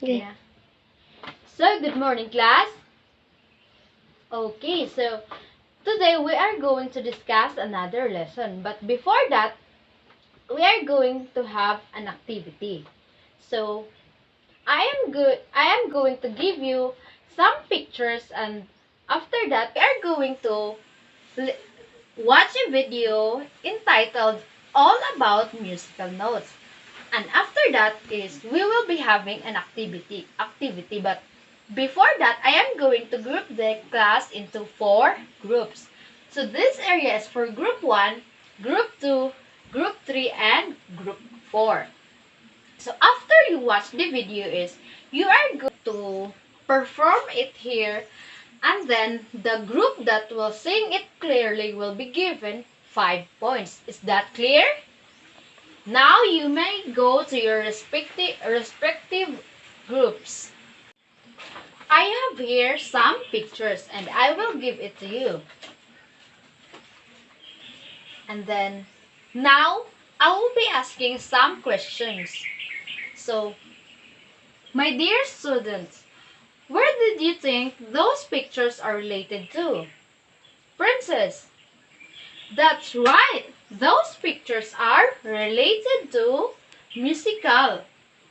Okay. Yeah. So, good morning, class. Okay, so today we are going to discuss another lesson. But before that, we are going to have an activity. So, I am going to give you some pictures, and after that, we are going to watch a video entitled All About Musical Notes. And after that is we will be having an activity. But before that, I am going to group the class into 4 groups. So this area is for group 1, group 2, group 3, and group 4. So after you watch the video is you are going to perform it here, and then the group that will sing it clearly will be given 5 points. Is that clear? Now you may go to your respective groups. I have here some pictures and I will give it to you. And then now I will be asking some questions. So, my dear students, where did you think those pictures are related to? Princess. That's right. Those pictures are related to musical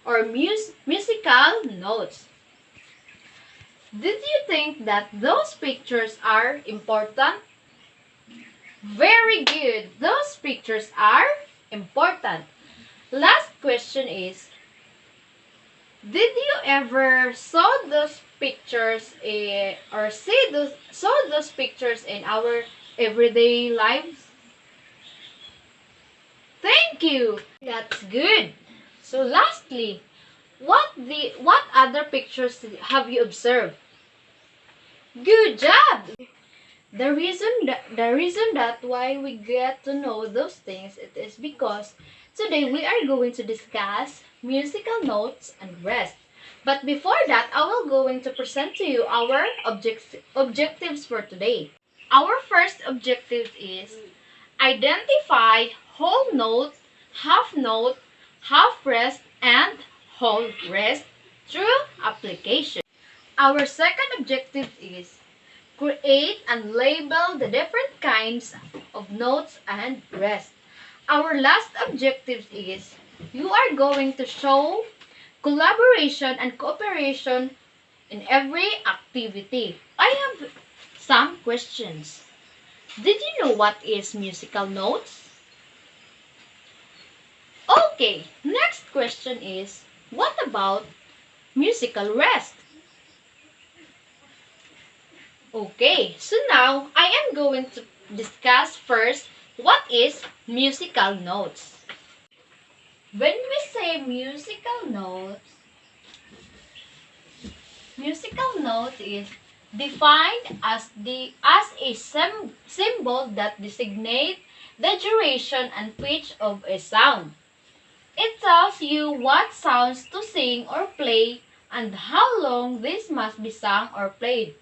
or musical notes. Did you think that those pictures are important? Very good. Those pictures are important. Last question is, did you ever saw those pictures or saw those pictures in our everyday lives? Thank you. That's good. So lastly, what other pictures have you observed? Good job. The reason that why we get to know those things, it is because today we are going to discuss musical notes and rest. But before that, I will going to present to you our objectives for today. Our first objective is identify whole note, half rest, and whole rest through application. Our second objective is create and label the different kinds of notes and rest. Our last objective is you are going to show collaboration and cooperation in every activity. I have some questions. Did you know what is musical notes? Okay, next question is what about musical rest? Okay, so now I am going to discuss first what is musical notes. When we say musical note is defined as a symbol that designate the duration and pitch of a sound. It tells you what sounds to sing or play and how long this must be sung or played,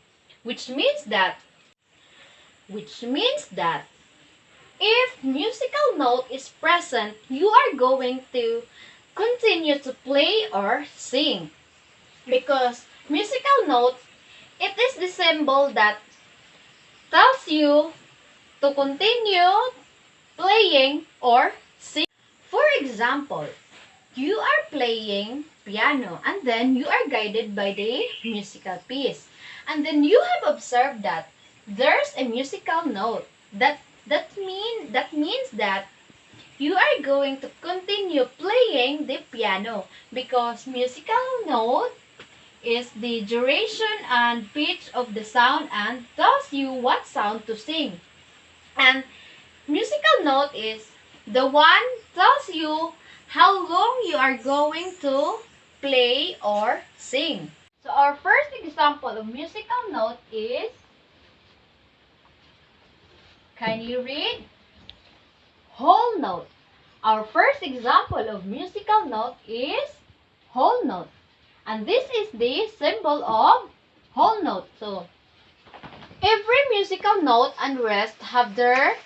which means that if musical note is present, you are going to continue to play or sing. Because musical note, it is the symbol that tells you to continue playing or sing. For example, you are playing piano and then you are guided by the musical piece. And then you have observed that there's a musical note. That means that you are going to continue playing the piano because musical note is the duration and pitch of the sound and tells you what sound to sing. And musical note is the one tells you how long you are going to play or sing. So our first example of musical note is, can you read? Whole note. Our first example of musical note is whole note. And this is the symbol of whole note. So every musical note and rest have their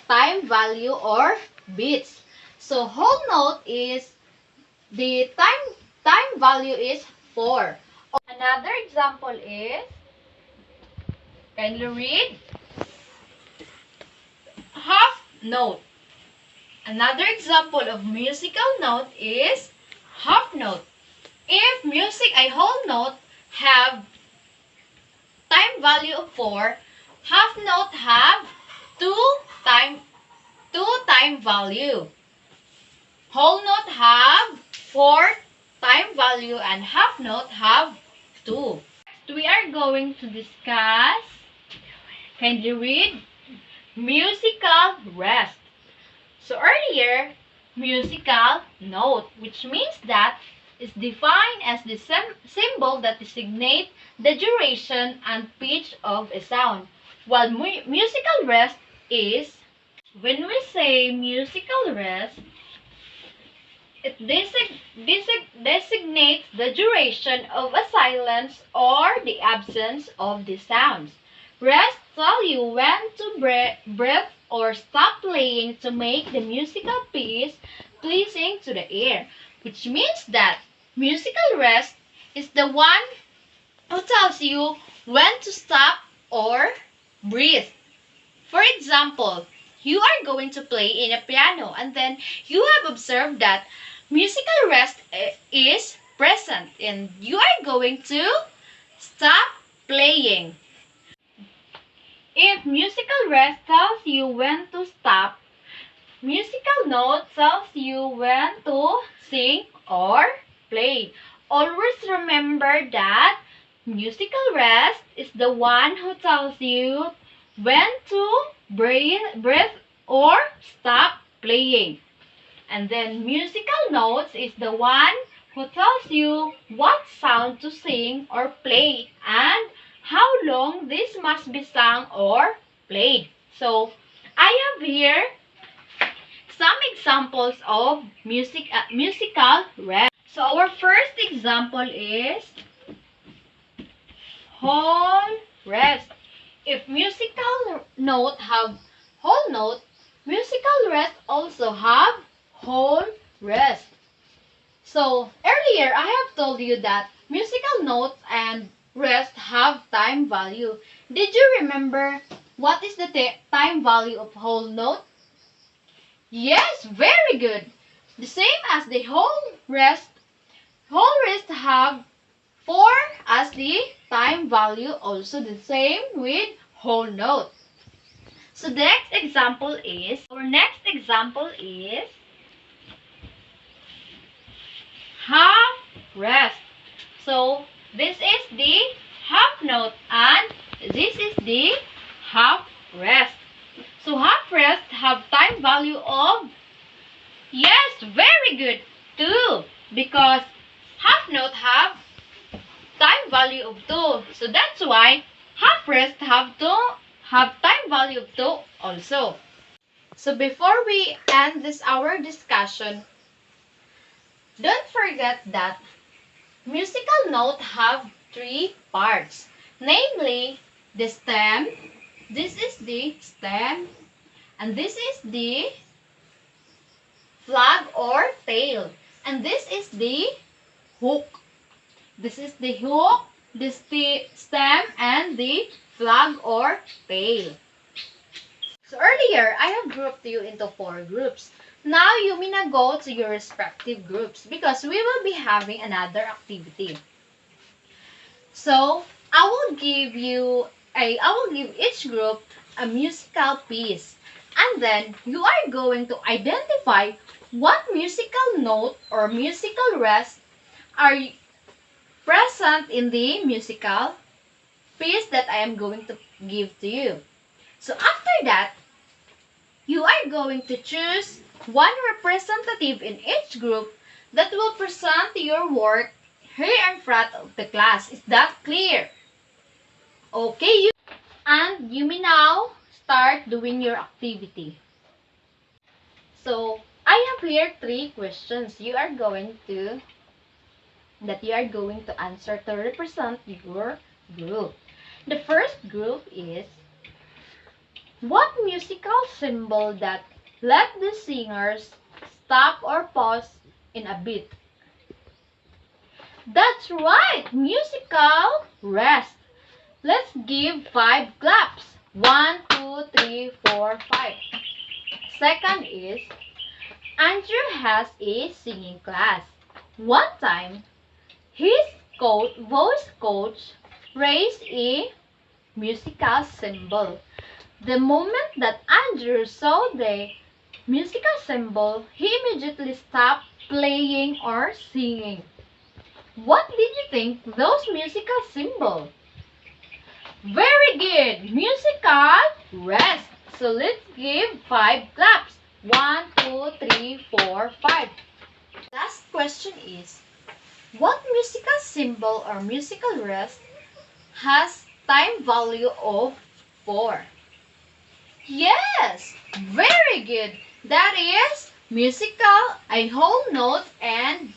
time value or beats. So whole note is the time value is 4. Another example is, kindly read, half note. Another example of musical note is half note. If a whole note have time value of 4, half note have 2 time value. Whole note have 4 time value and half note have 2. We are going to discuss, kindly read, musical rest. So earlier, musical note, which means that is defined as the symbol that designates the duration and pitch of a sound. While musical rest is, when we say musical rest, it designates the duration of a silence or the absence of the sounds. Rest tells you when to breathe or stop playing to make the musical piece pleasing to the ear, which means that musical rest is the one who tells you when to stop or breathe. For example, you are going to play in a piano and then you have observed that musical rest is present and you are going to stop playing. If musical rest tells you when to stop, musical note tells you when to sing or play. Always remember that musical rest is the one who tells you when to breathe or stop playing. And then musical notes is the one who tells you what sound to sing or play and how long this must be sung or played. So, I have here some examples of musical rest. So, our first example is whole rest. If musical note have whole note, musical rest also have whole rest. So, earlier I have told you that musical notes and rest have time value. Did you remember what is the time value of whole note? Yes, very good. The same as the whole rest. Whole rest have 4 as the time value, also the same with whole note. So the next example is half rest. So this is the half note and this is the half rest. So half rest have time value of, yes, very good, 2, because half note have time value of 2. So that's why half rest have time value of 2 also. So before we end this our discussion, don't forget that musical note have 3 parts. Namely, the stem, this is the stem, and this is the flag or tail, and this is the hook. This is the hook, the stem, and the flag or tail. So earlier, I have grouped you into 4 groups. Now, you may now go to your respective groups because we will be having another activity. So, I will give each group a musical piece. And then, you are going to identify what musical note or musical rest are present in the musical piece that I am going to give to you. So after that, you are going to choose one representative in each group that will present your work here in front of the class. Is that clear? Okay, you may now start doing your activity. So, I have here 3 questions you are going to answer to represent your group. The first group is, what musical symbol that let the singers stop or pause in a beat? That's right, musical rest. Let's give 5 claps. 1, 2, 3, 4, 5. Second is, Andrew has a singing class. One time, his voice coach raised a musical symbol. The moment that Andrew saw the musical symbol, he immediately stopped playing or singing. What did you think those musical symbols? Very good! Musical rest. So let's give 5 claps. 1, 2, 3, 4, 5. Last question is, what musical symbol or musical rest has time value of 4? Yes! Very good! That is musical, a whole note, and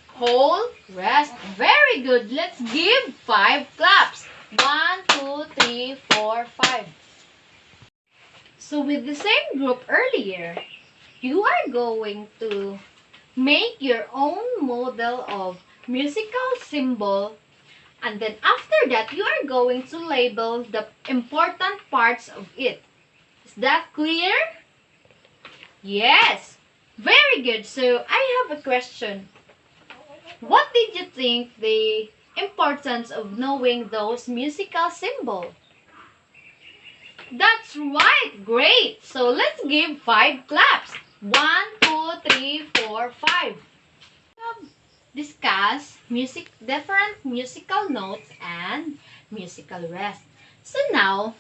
whole rest. Very good! Let's give 5 claps. 1, 2, 3, 4, 5. So with the same group earlier, you are going to make your own model of musical symbol, and then after that, you are going to label the important parts of it. Is that clear? Yes! Very good. So I have a question. What did you think the importance of knowing those musical symbols? That's right! Great! So let's give 5 claps. 1, 2, 3, 4, 5. Discuss different musical notes and musical rest. So now,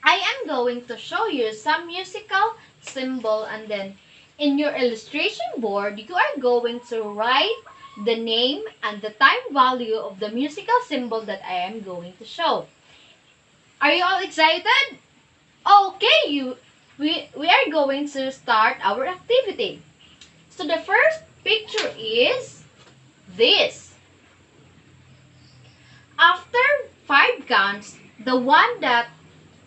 I am going to show you some musical symbol, and then in your illustration board, you are going to write the name and the time value of the musical symbol that I am going to show. Are you all excited? Okay, we are going to start our activity. So the first picture is this. After 5 counts, the one that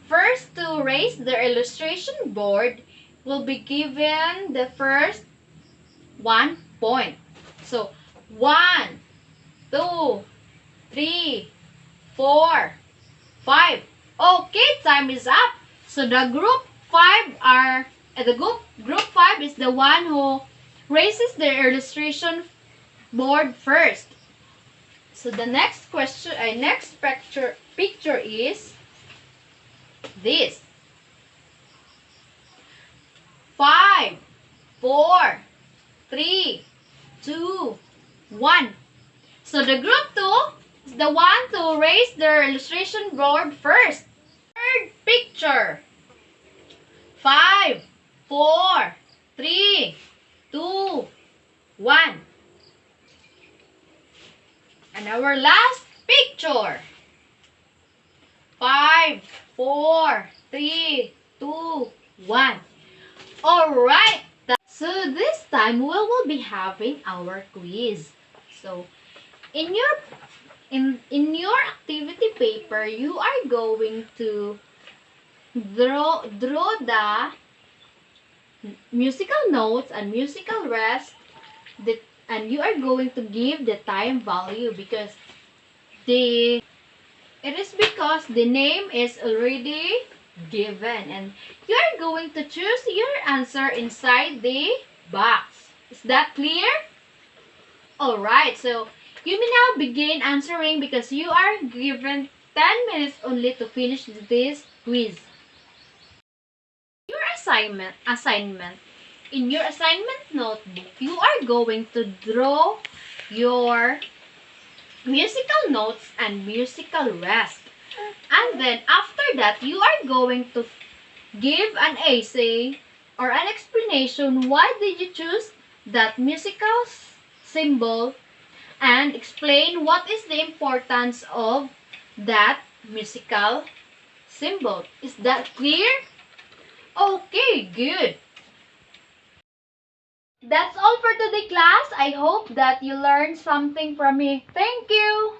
first to raise their illustration board will be given the first 1 point. So 1, 2, 3, 4, 5. Okay, time is up. So the group 5 is the one who raises their illustration board first. So the next picture is this. 5, 4, 3, 2, 1. So the group 2 is the one to raise their illustration board first. Third picture. 5, 4, 3, 2, 1. And our last picture. 5, 4, 3, 2, 1. Alright. So this time we will be having our quiz. So in your activity paper, you are going to draw the musical notes and musical rest, and you are going to give the time value because it is because the name is already given, and you are going to choose your answer inside the box. Is that clear? Alright, so you may now begin answering because you are given 10 minutes only to finish this quiz. Your assignment. In your assignment notebook, you are going to draw your musical notes and musical rest. And then after that, you are going to give an essay or an explanation why did you choose that musical symbol, and explain what is the importance of that musical symbol. Is that clear? Okay, good. That's all for today, class. I hope that you learned something from me. Thank you.